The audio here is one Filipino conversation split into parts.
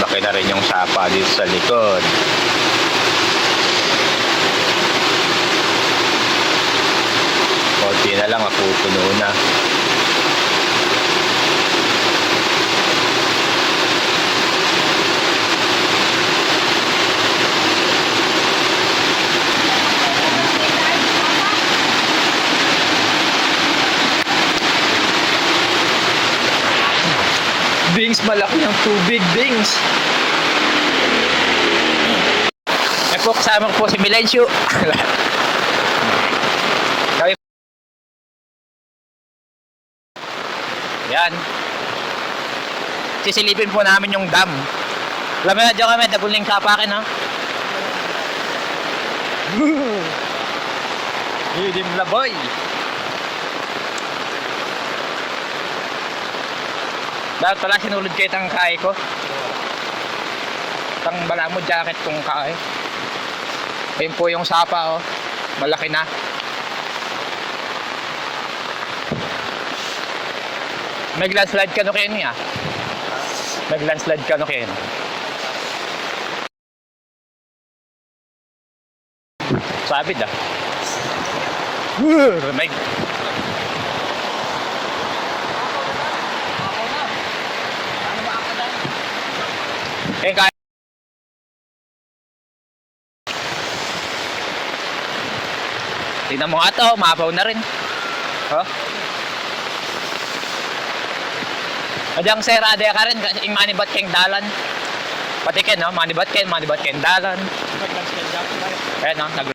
Laki na rin yung sapa dito sa likod. Konti na lang, mapupuno na. Dings, malaki ng tubig, Dings. Eh po, kasama ko po si Milencio. Yan. Sisilipin po namin yung dam. Alam mo na, dyan kami, daguling sapakin, ha? Hidim laboy. Dapat pala sinulod kayo itang kae ko. Itang bala mo jacket kong kae. Ayun po yung sapa, oh. Malaki na. Nag-landslide ka no kayo niya? Nag-landslide ka no kayo? Sabid ah. Remeg. Ayun kaya. Tingnan mo nga ito, mapaw na rin. Oh. Adyang sera adya ka rin, yung manibat keng dalan. Pati ken, no? Manibat keng dalan. Ayan, no?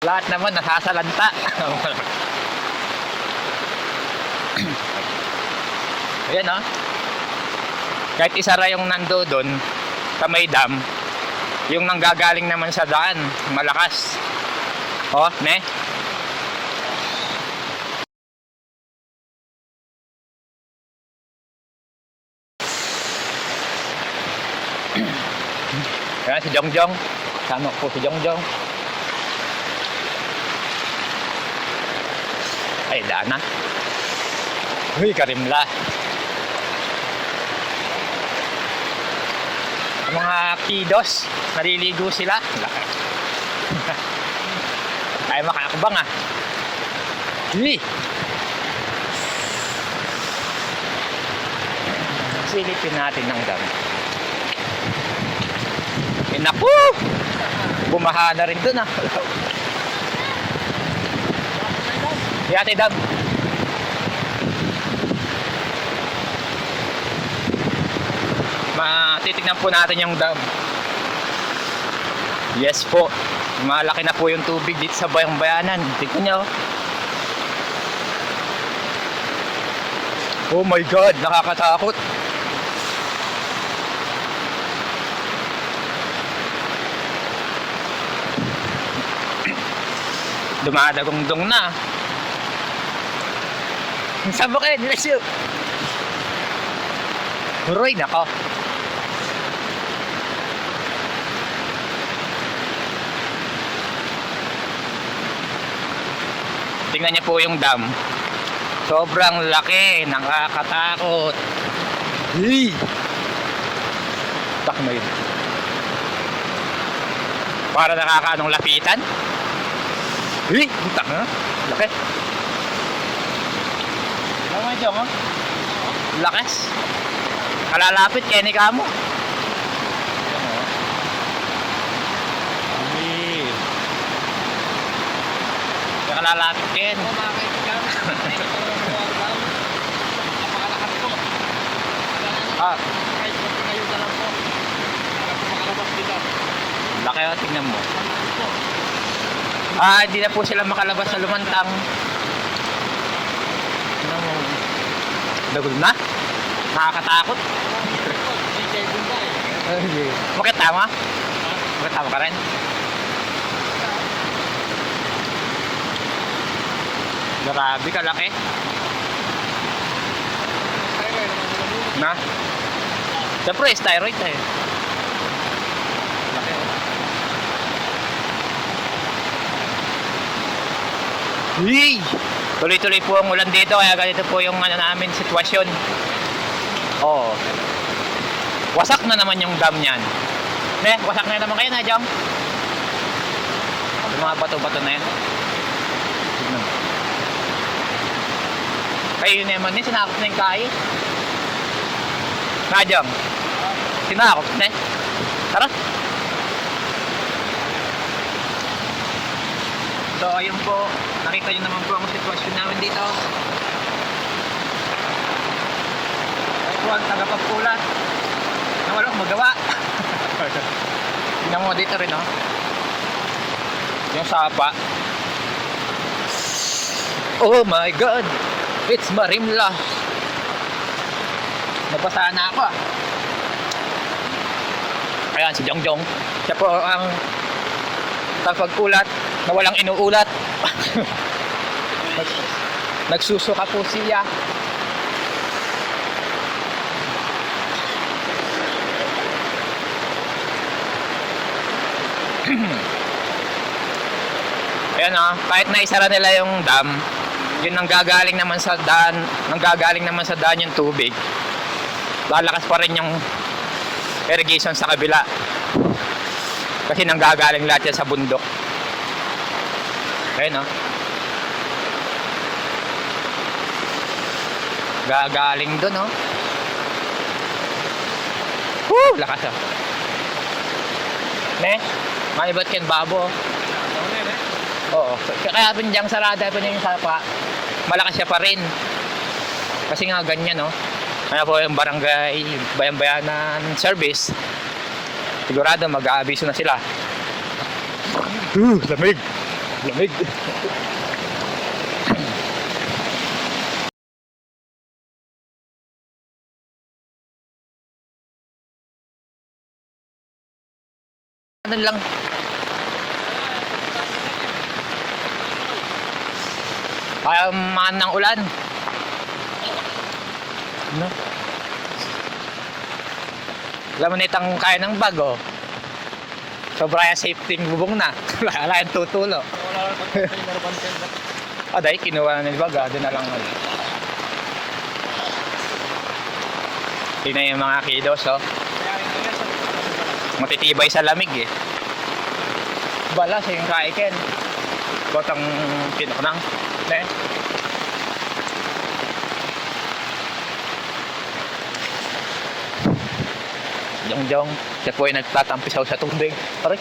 Lahat naman nasasalanta. Ayan, no? Kahit isara yung nando doon sa may dam, yung nanggagaling naman sa daan malakas. Oh, ne? Ayan si Jongjong. Sama ko si Jongjong. Ay, dana. Uy, karimla. Ang mga kidos, naliligo sila. Tayo makakabang ah. Uy! Silipin natin ng dam. Eh, naku! Bumaha na rin dun ah. Yate dam. Titignan po natin yung dam. Yes po. Malaki na po yung tubig dito sa Bayang Bayanan. Tignan nyo. Oh my God, nakakatakot. Dumadagong-dong na. Saan mo kayo? Nilasyo. Huroy, nako. Tingnan niyo po yung dam. Sobrang laki. Nakakatakot. Hey! Tak na yun. Para nakakaanong lapitan. Hey! Tak na. Laki. Ano ito, ha? Lakas. Kalalapit, kaya ka mo. Kalalapit, Ken. Napakalakas po. Ah. Kahit kayo na lang po. Para po makalabas dito. Laki, oh, tingnan mo. Malakas po. Ah, hindi na po sila makalabas sa lumantang. Dagol na? Nakakatakot? Bakit tama? Bakit tama ka rin? Grabe kalaki. Na? Siyempre, styroid eh. Laki. Hey! Tuloy-tuloy po ang ulan dito kaya ganito po yung ano namin sitwasyon. Oo. Wasak na naman yung dam niyan. Wasak na naman kayo na, Jong. Yung mga bato-bato na yan. Tignan mo. Kayo naman din, sinakop na yung kayo. Na, Jong. Sinakop na. Tara. So, ayun po. Nakita nyo naman po ang sitwasyon namin dito. Ay po ang tagapagpulat na walang magawa. Tingnan mo dito rin, oh. Yung sapa. Oh my God! It's Marimla! Nabasa na ako, ah. Ayan, si Jongjong. Siya po ang tagapagpulat na walang inuulat. Nagsusuka po siya. Ayan, kahit na isara nila yung dam, yun nanggagaling naman sa daan yung tubig. Lalakas pa rin yung irrigation sa kabila. Kasi nanggagaling lahat yan sa bundok. Ayan, gagaling dun, oh. Woo! Lakas, oh. Malibat ken babo. Oo. Kaya pinjang sarada pa niya yung sapa. Malakas siya pa rin. Kasi nga ganyan, no. Kaya po yung barangay bayan-bayanan service. Sigurado mag-aabiso na sila. Lamig. Lamig. Ano lang. Kaya maan ng ulan. Ano? Alam mo nitang kaya ng bag, oh. Sobra yung safety bubong na. Wala yung tutulo. Dahil kinuha na ni bag, doon na lang. Tingnan yung mga kidos, oh. Matitibay sa lamig, eh. Balas yung kaiken. Botang pinaknang. Jongjong, siya po ay nagtatampisaw sa tubig. Pare,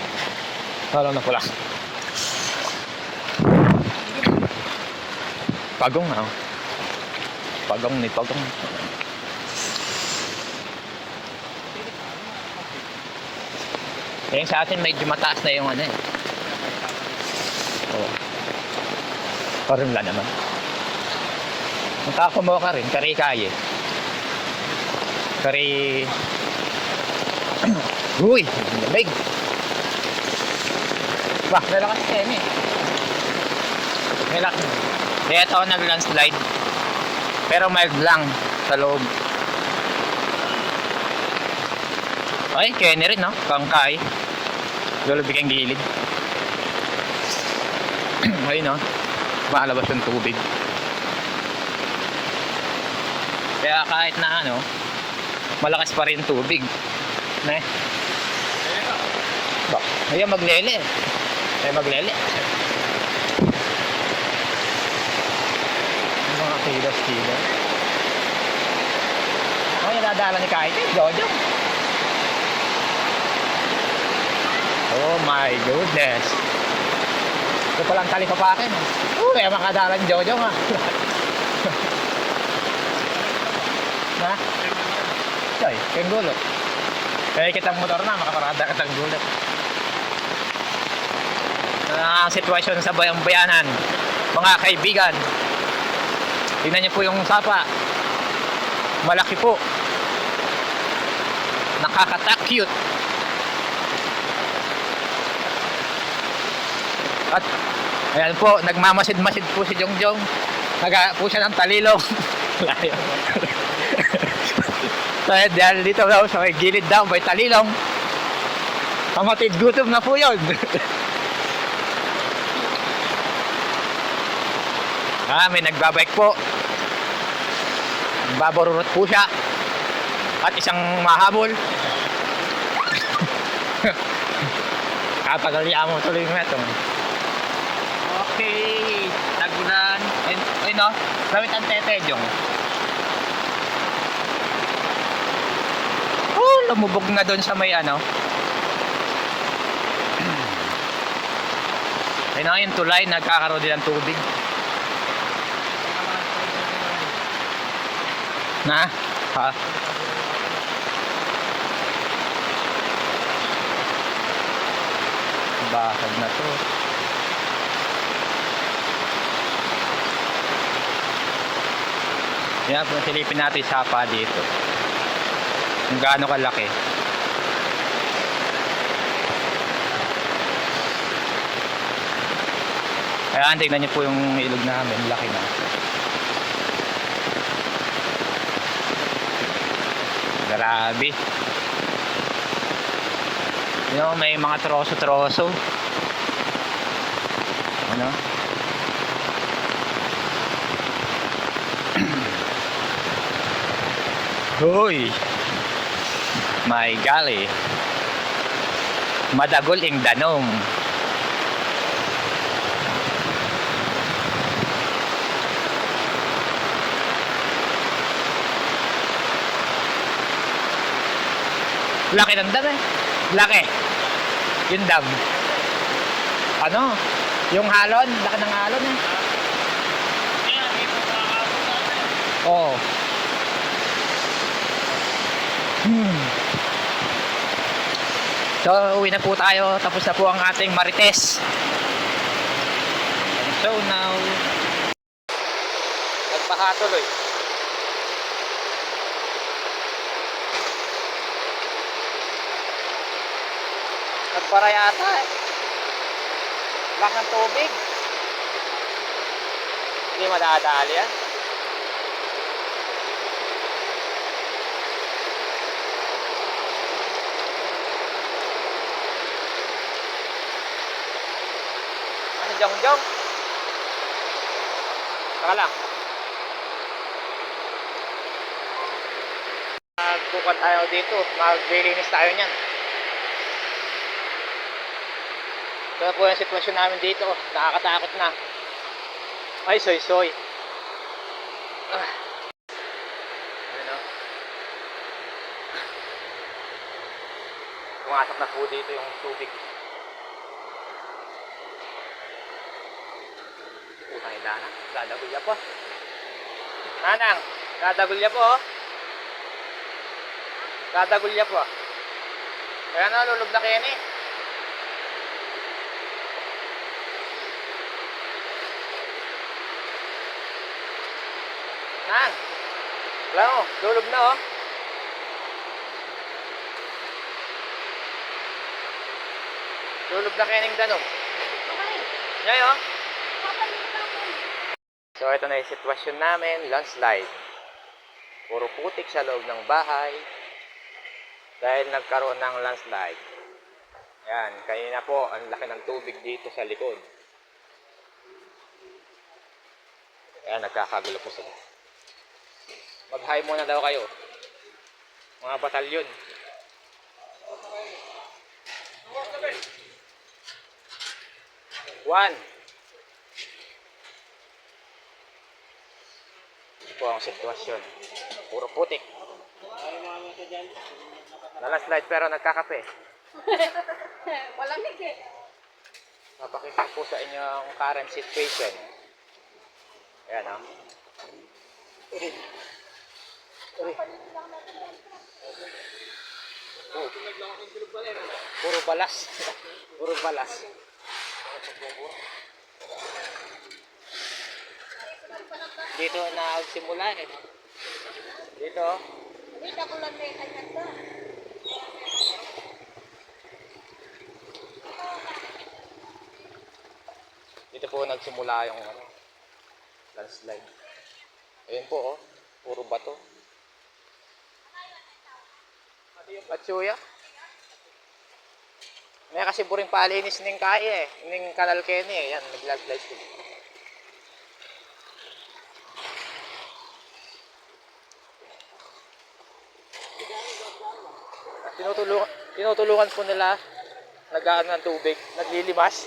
alam na pula. Pagong na, oh. Pagong ni pagong. Yung sa atin medyo mataas na yung ano, eh. Oo. Parang wala naman. Magkakakumo ka rin, kari kaye. Kari... Uy! Lamig! Bah, nalakas ka yun, eh. Nalakas. Kaya ito ako nag-landslide. Pero mild lang sa loob. Ay, kaya ni rin, no? Kangkay. Lulubig ang gilid. Ayun, no? Maalabas yung tubig. Kaya kahit na ano, malakas pa rin tubig. Ne? Ba, ayun maglele. Ayun maglele. Mga kilos. Ay, nadala ni Kahit, Jojo. Oh my goodness. Ito palang talipapakin. Kaya makadalan Jojo, ha. Ha? Ay, yung gulo. Kaya kitang motor na, makaparada kitang gulo. Ang sitwasyon sa bayang-bayanan, mga kaibigan. Tingnan niyo po yung sapa. Malaki po. Nakakatak-cute. At ayan po, nagmamasid-masid po si Jongjong. Naga po siya ng talilong. Layo. Dahil dito daw sa may gilid daw may talilong. Pamatid gutom na po yun. May nagbabike po. Babarurot po siya. At isang mahabol. Kapagalian mo tuloy yung metong. Okay. Tagulan. Ay no? Gamit ang tetejong. Oh, lumubog na doon sa may ano. Ay na yung tulay. Nagkakaroon din ng tubig. Na? Ha? Basag na to. Yan po, silipin natin sa sapa dito. Kung gaano kalaki. Kaya tignan niyo po yung ilog namin. Laki na. Grabe. You know, may mga troso-troso. Ano? Hoy! My golly. Madagol ing danom. Laki ng dam eh. Laki. Yung dam. Ano? Yung halon. Laki ng halon eh. Oo. So, uwi na po tayo. Tapos na po ang ating Marites. So now, nagbaha tuloy. Nagbara yata eh. Lak ng tubig. Hindi madadali yan. Jong-jong. Saka lang. Magbukan tayo dito. Maglilinis tayo niyan. Ito po yung sitwasyon namin dito. Nakakatakot na. Ay, soy-soy. Ano? Pumasok na po dito yung tubig. Nana, dadagulya po. Nanang, dadagulya po. Dadagulya po. Kaya na, lulog na kayo eh. Nang, wala mo, lulog na oh. Lulog na kayo ng danog. Okay. Ngayon oh. So ito na yung sitwasyon namin, landslide. Puro putik sa loob ng bahay dahil nagkaroon ng landslide. Yan, kanina po ang laki ng tubig dito sa likod. Yan, nagkakagulo po sila. Mag-hi muna daw kayo, mga batalyon. One. Po ang sitwasyon. Puro putik. Nalandslide pero nagkakape. Walang higit. Mapakita po sa inyo ang current situation. Ayan o. Puro balas. Puro balas. Dito na simula eh. Dito. Dito ko lang may kanya to. Dito po nagsimula yung ano. Landslide. Ayun po, oh. Puro bato. Patsuya. May kasi buring palinis ning kaya eh. Ning kanal kene eh. Yan, nag-landslide po. Tinutulungan po nila nag-aano ng tubig, naglilimas.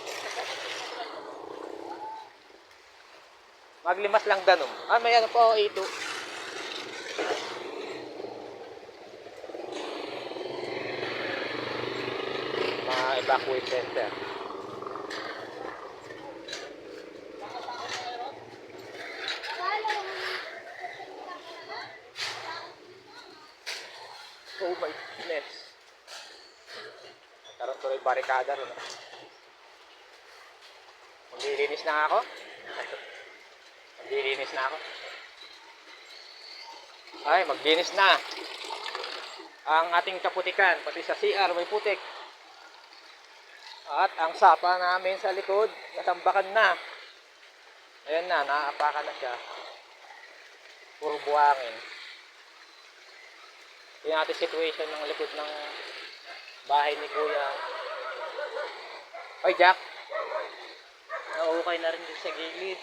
Maglimas lang danom. Ah, may ano po, ito. Mga evacuate center. Oh my goodness. Karoon tuloy barikada ron. Maglilinis na ako. Maglilinis na ako. Ay, maglinis na. Ang ating kaputikan, pati sa CR may putik. At ang sapa namin sa likod, natambakan na. Ayan na, naapakan na siya. Puro buhangin. Yung ating situation ng likod ng bahay ni Kuya. Oy, Jack. Naukay na rin din sa gilid.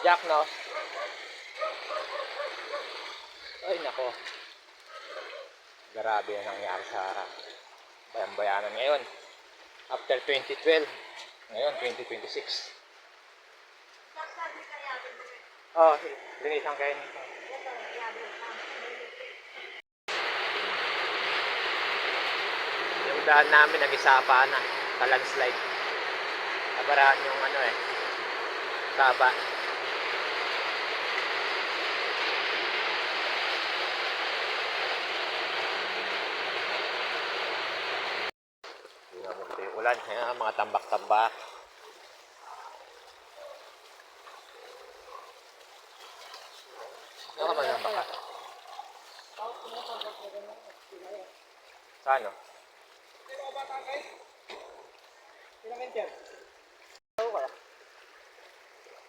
Jack, no? Ay, nako. Grabe ang nangyari sa bayan-bayanan ngayon. After 2012, ngayon 2026. Oh, linisan kayo nito. Yung daan namin nag-isapa na sa landslide. Nabaraan yung ano eh, saba. Ito yung ulan, yan, mga tambak-tambak. Ano ka ba yung baka? Saan o?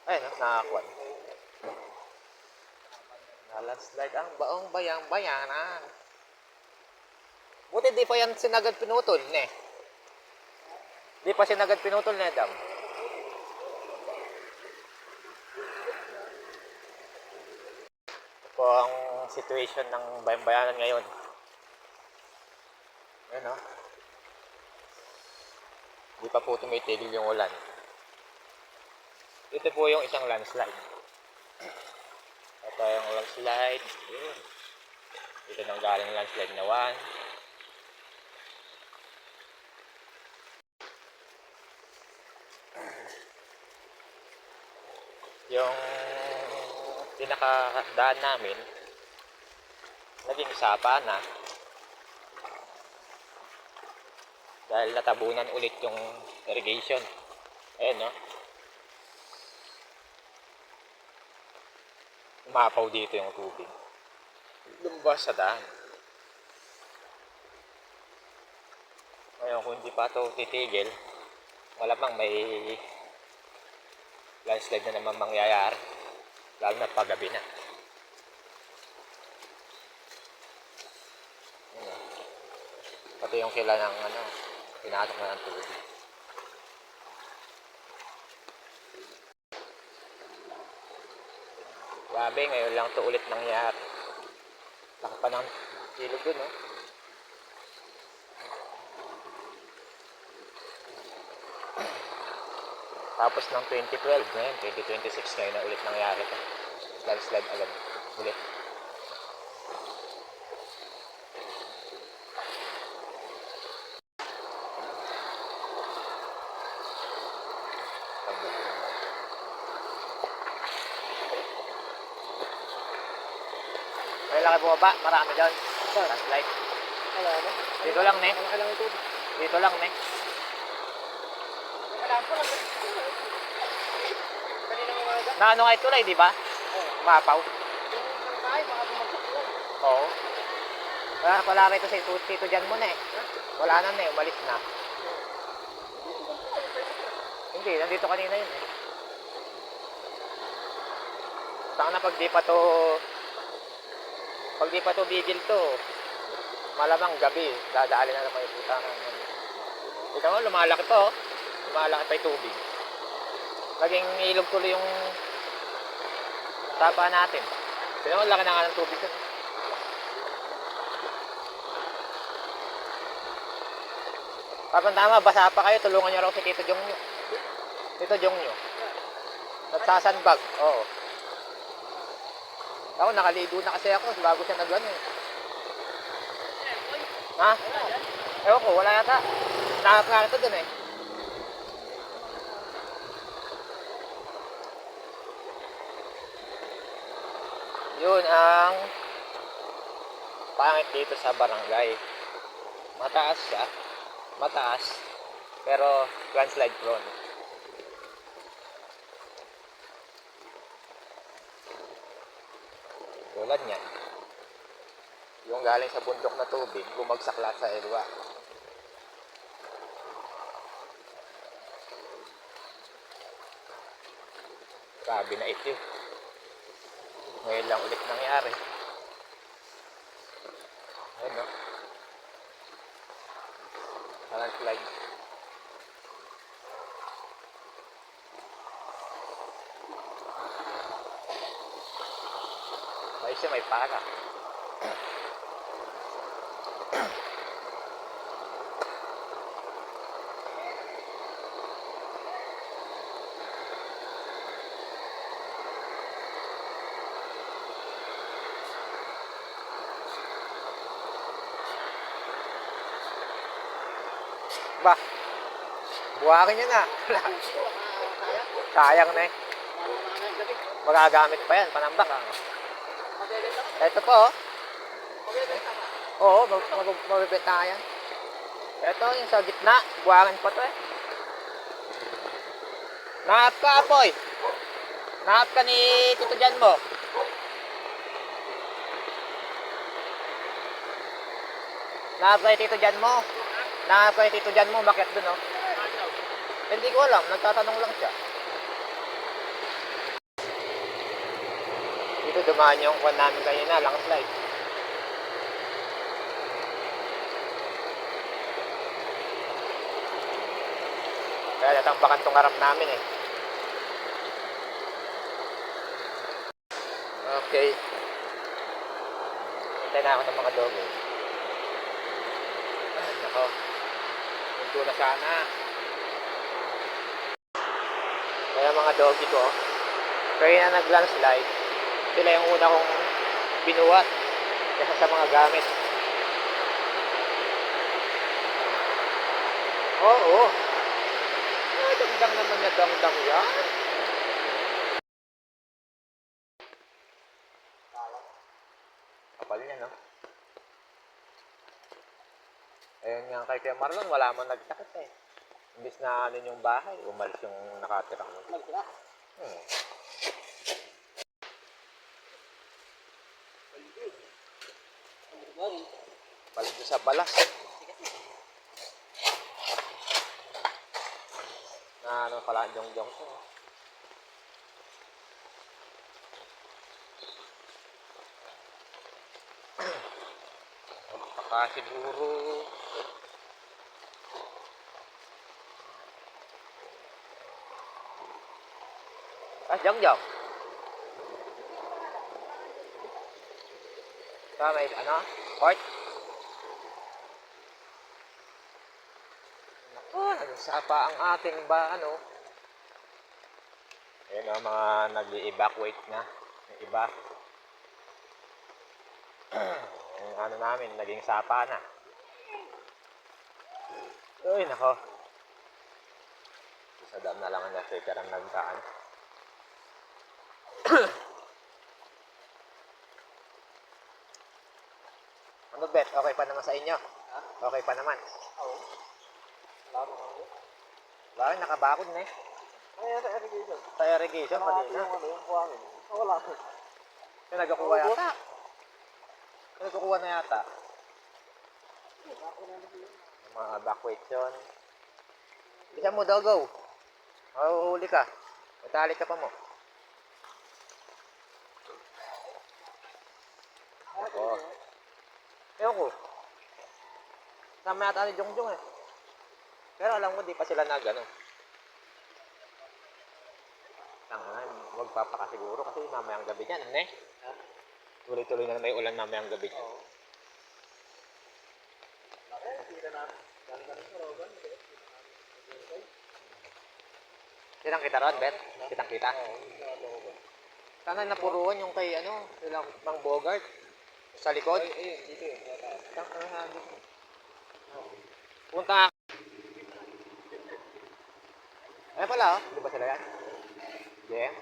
Ayun, nakakuha. Landslide ang baong bayang-bayanan. Buti di pa yan sinagad pinutol, ne? Di pa sinagad pinutol, ne, Dam? Ito po ang situation ng bayang-bayanan ngayon. Ayun, o. Di pa po tumitigil yung ulan. Ito po yung isang landslide. Ito yung landslide. Ito nang galing landslide na 1. Yung pinakadaan namin, naging sapa na. Dahil natabunan ulit yung irrigation. Ayan, no? Umapaw dito yung tubig. Lumabas sa daan. Ngayon, kung hindi pa ito titigil, malamang may landslide na naman mangyayari. Lalo na paggabi na. Pati yung kila ng ano, pinatok na ng tubig. Grabe, ngayon lang ito ulit nangyari. Laki pa ng ilog dun, no? Tapos ng 2012, ngayon, 2026, ngayon na ulit nangyari ito. Landslide agad ulit. May laki bumaba, marami doon. Landslide. Dito lang, ne? Dito lang, ne? Na ano nga itulay, di ba? Umapaw. Oo. Wala rito si Tito dyan muna eh. Wala na eh, umalis na. Hindi, nandito kanina yun eh. Saka na pag di pa to bigil to, malamang gabi, dadali na naman yung puta. Ikaw mo, lumalaki pa oh. Lumalaki pa yung tubig. Naging ilog tuloy yung tapa natin. Sino mo, laki na nga ng tubig yun. Kapag tama, basa pa kayo, tulungan nyo raw si Tito Jong nyo. Tito Jong nyo. Nagsasanbag, oo. Ako, nakaligo na kasi ako bago siya nagano eh. Ha? Ewan ko, wala yata. Nakakakita ito dun eh. Yun ang pangit dito sa barangay. Mataas siya. Mataas. Pero landslide prone. Tulad niyan. Yung galing sa bundok na tubig, bumagsak lahat sa ilwa. Grabe na ito. Ngayon lang ulit nangyari. Ayun no. Landslide. May siya may para. Ba, buhakin nyo na. Sayang na eh. Magagamit pa yan, panambak. Ito po oh. Oo, mabibenta yan. Ito yung sa gitna, buhakin pa to eh. Nahap ka, Apoy. Nahap ka ni Tito Jan mo. Nahap ka ni Tito Jan mo. Nahap ka ni Tito Jan mo, bakit dun oh. Hindi ko alam, nagtatanong lang siya. Dito dumaan yung kwan namin kanina, landslide. Kaya natambakan tong harap namin eh. Okay. Hintay na ako ng mga dogo. Ay, nako. Punto na sana. Kaya mga doggy ko, kaya na nag-landslide, sila yung una kong binuhat kaysa sa mga gamit. Oo. Dangdang naman na dangdang yan. Kapal niya, no? Ayun nga kay Kuya Marlon, wala mo nagtakot eh. Imbis na ano yung bahay, umalis yung nakatirang mo. Balik doon sa balas. Na ano pala, jong-jong to. Baka siguro jong-jong. Sa may ano? Port? Sapa ang ating ba ano. Ayun o, mga nag-evacuate na yung iba. Yung ano namin naging sapa na. Uy nako, sa dam na lang ang nasa ang nagkaan. Ano bet? Okay pa naman sa inyo? Okay pa naman? Oo. Bakit nakabakod na eh? Sa irrigation. Sa irrigation, mali na. Yung buhangin. Wala. Yung nagkukuha yata. Yung nagkukuha na yata. Yung mga evacuation. Bisa mo daw, go. Mahuhuli ka. Matalik ka pa mo. Ako. Ewan ko. Sama yata ni Jongjong eh. Pero alam ko, di pa sila nag, ano. Tangan, magpapakasiguro kasi mamayang gabi niyan, ano eh. Tuloy-tuloy na may ulan mamayang gabi niyan. Kitang kita ron, Bet? Kitang kita? Sana napuruan yung kay, ano, silang Mang Bogart. Sa likod. Punta. Ay pala, oh. Di ba sila yan? Yeah.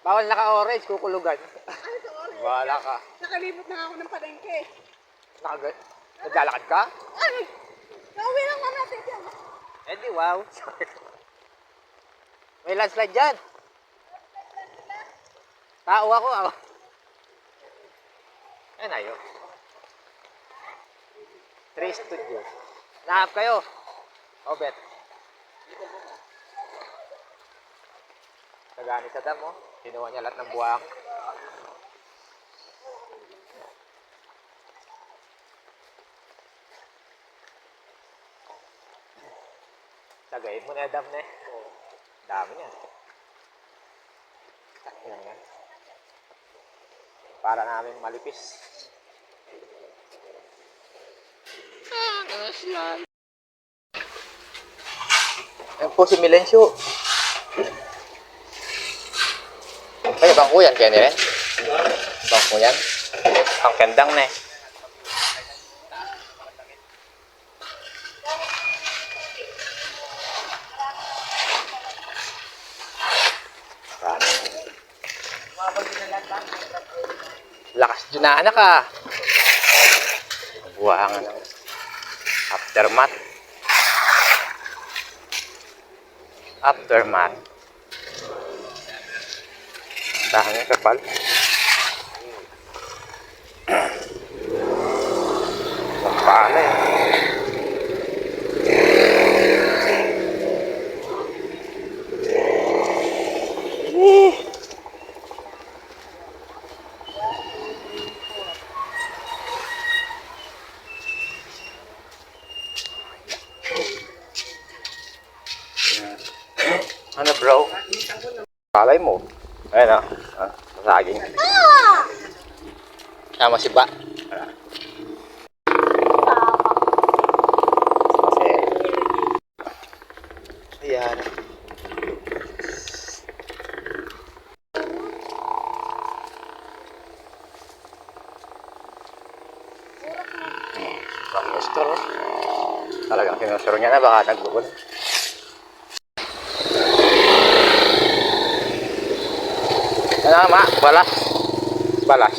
Bawal naka-orange, kukulugan. Ano sa oras? Wala ka. Nakalibot na ako ng palengke. Naglalakad ka? Ay! Nauwi lang na natin yan. Eh di, wow. May landslide dyan. Tao ako. Ayan ayo. 3 studios. Nahap kayo. O, Bet. Nagani sa dam, oh. Kinuha niya lahat ng buwak. Tagayin mo na yung dam na eh. Dami niya. Yan. Para namin malipis. Ayan po si Milencio. Ay, bangko yan, kaya rin? Bangko yan. Ang kendang na eh. Lakas dyan na anak ah. Buwangan ng aftermath. Aftermath. Dahil kapal. Paano eh. Ano bro? Palay mo. Ayun o. Saging. Sama si Ba. Ayan. Ang gusto. Talagang sinusuro niya na baka nagbukod. Ano ma? Balas. Balas.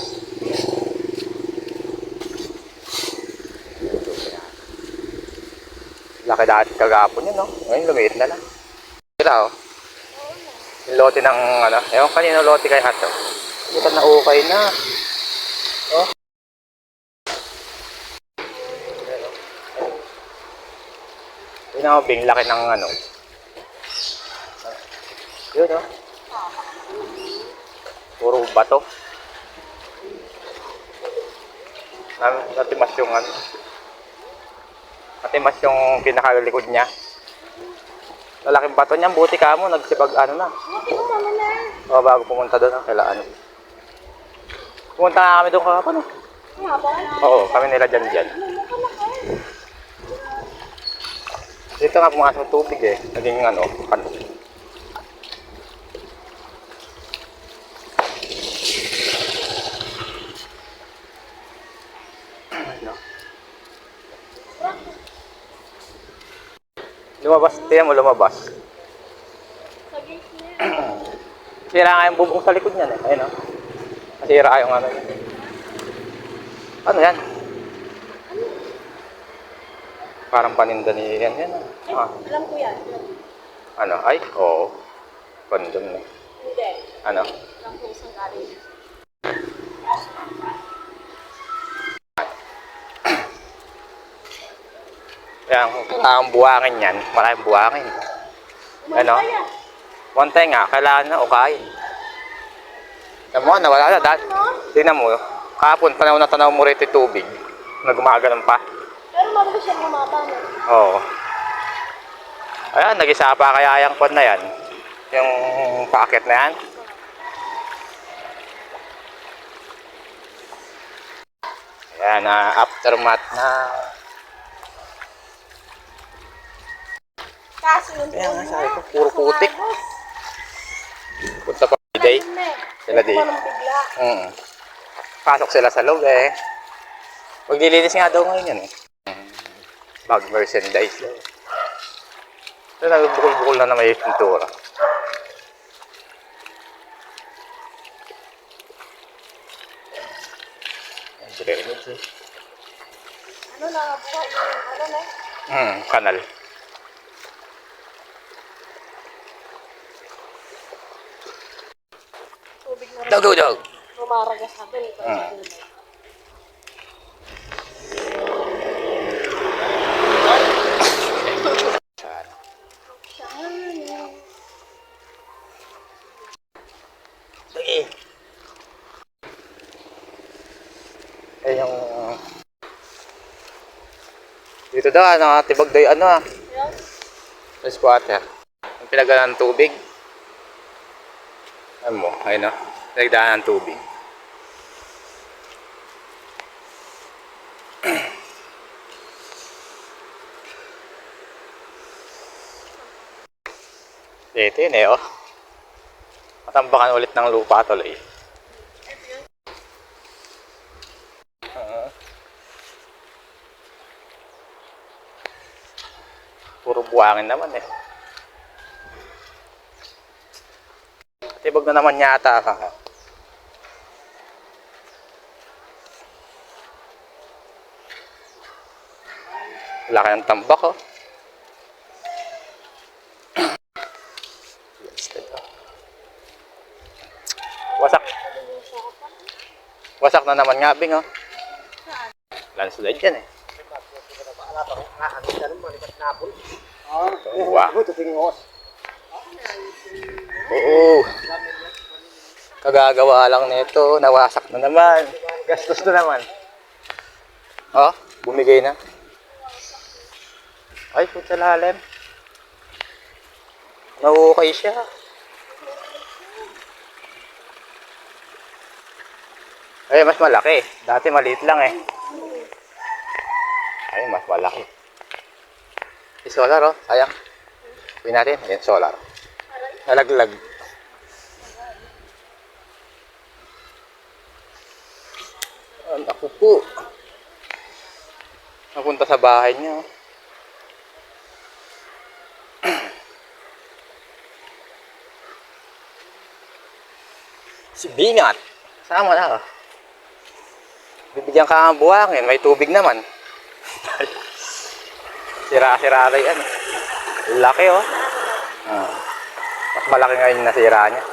Laki dati kagapon yun, no? Ngayon lumiit na lang. Kira, oh. Yung lote ng, ano, ewan kanino lote kay Hato. Kita na ukay na. Oh. Yun ako, bing laki ng, ano. Yun, oh. Puro bato. Natimas yung ano. Natimas yung kinakalikod niya. Lalaking bato niya, buti ka mo, nagsipag ano na. O, bago pumunta doon, kaila ano. Pumunta na kami doon kahapon. Oo, kami nila dyan. Dito nga pumasok tubig eh. Naging ano, ano. Lumabas, tiyan mo lumabas. Sira nga yung bubong sa likod niyan eh. Ayun o. Nasira yung ano. Ano yan? Parang paninda ni yan. Ah. Alam ko yan. Ano? Ay, oo. Kondom na. Hindi. Ano? Alam ko isang galing. Kaya ang buwangin yan, maraming buwangin. Ano? One time nga, kailangan na ukain. Alam mo, nawala na. Tingnan mo, kahapon, tanaw na tanaw mo rito yung tubig. Na gumaganon pa. Pero mabilis siya bumaba, no? Oo. Ayan, nag-isa pa kaya yung kon na yan. Yung packet na yan. Ayan, aftermath na. Kaso yung Kaya nga sabi ko, puro putik. Punta pa day. Sila day. bigla. Pasok sila sa loob eh. Maglilinis nga daw ngayon yan eh. Bag merchandise. Ito nagbukol-bukol na may pintura. Ano na, buhay yung ano na? Kanal. Tubig na rin. Dog. Lumaragas sa atin. Sige. Eh yung... Dito daw, nakatibag daw yung ano ah. Ayan. Sa squatter. Yung pinagdaan ng tubig. Alam mo, ayun ah. Pinagdaan ng tubig. Dito yun eh oh. Matambakan ulit ng lupa tuloy. Puro buhangin naman eh. Tibag na naman yata ka. Laki ng tambak oh. Wasak na naman nga bing oh. Landslide yan eh. Wow. Oo. Kagagawa lang nito, nawasak na naman. Gastos na naman. Oh, bumigay na. Ay, puta lalim. Nauukay siya. Ay, mas malaki. Dati maliit lang eh. Ay, mas malaki. Solar oh, sayang. Uwi natin, ayan solar. Nalaglag. Ako po. Napunta sa bahay niya. Si Bingat. Sama na. Bibigyan ka ng buhangin, may tubig naman. Sira-sira rin yan. Laki oh. Mas malaki ngayon yung nasira niya.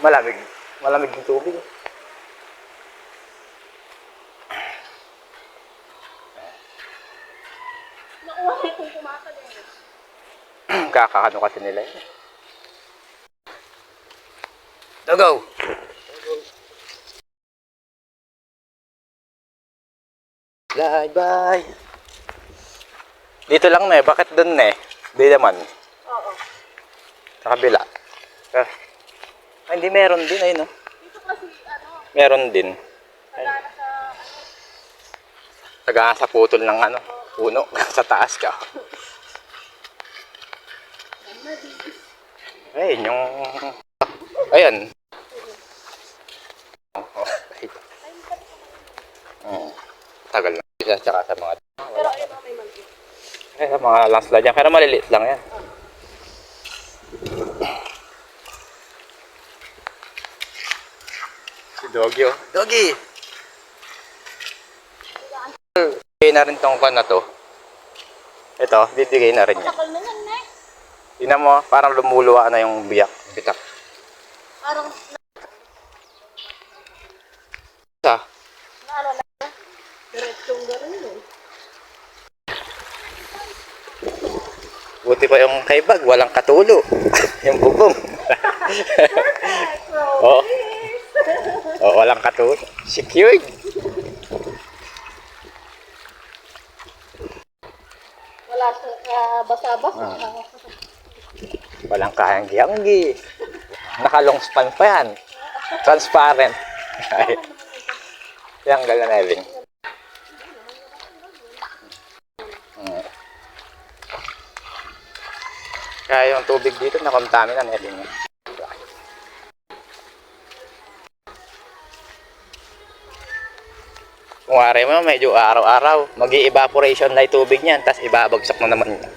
Malamig. Malamig yung tubig. Nakuha ko itong kumakal eh. Kakakano kasi nila yun. Go! Bye-bye! Dito lang na eh. Bakit doon na eh? Di naman. Oo. Sa kabila. Ay, hindi meron din ayun no? Dito kasi ano, Meron din. sagana sa Tagaan sa putol ng ano, puno. Sa taas ka. Ayun yung... Ayan. Tagal na. Isa tsaka sa mga... pero ayun ang may maliit. Eh, sa mga landslide yan. Pero maliliit lang yan. Si Doggy oh. Doggy! Bibigay na rin tong kan na to. Ito, bibigay na rin yan. Masakal na yan eh. Tingnan mo, parang lumuluwa na yung biyak. Bitak. Parang Isa. na ano na. Diretsong gano'n eh. Buti pa yung kay Bag, walang katulo. Yung bubong. Perfect, Oo. Rose. Oh, walang katulo. Secured. Wala siyang basa-basa. Walang kahanggi-hanggi. Naka-long span pa yan. Transparent. Ay. Yan, gala na Eving. Kaya yung tubig dito nakontamina na Eving. Kung wari mo, medyo araw-araw, mag-i-evaporation na yung tubig niyan, tapos ibabagsak mo naman niya.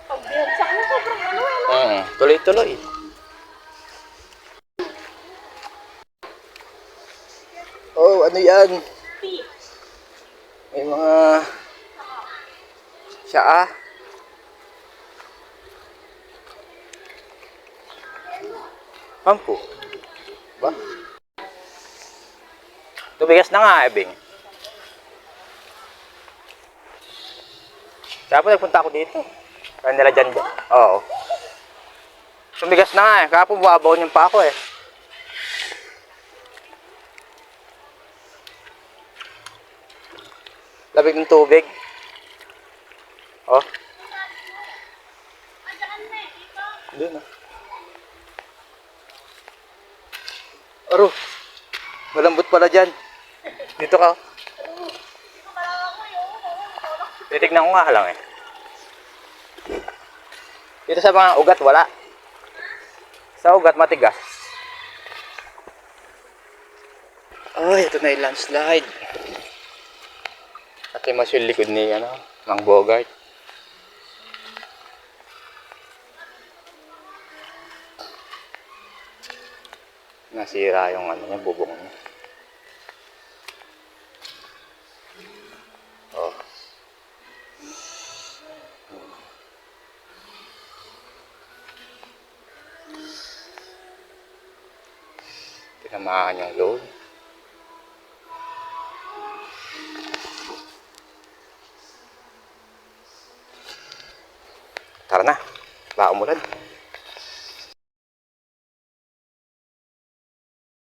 Pag binagsak mo, sobrang ano eh. Tuloy-tuloy. Oh, ano yan? May mga siya. Pampu. Ba? Tubigas na nga, Ebing. Kaya po nagpunta ako dito. Kaya nila dyan. Oo. Tumigas na nga eh. Kaya po buwabaw niyo pa ako eh. Labig ng tubig. Oh. Doon ah. Aro. Malambot pala dyan. Dito ka. Titignan ko nga lang eh. Dito sa mga ugat wala. Sa ugat matigas. Ay, ito na yung landslide. At yung mas yung likod ni Mang Bogart. Nasira yung niya, bubong niya. Oh. Tinamaan yung load. Tara na, baka umulan.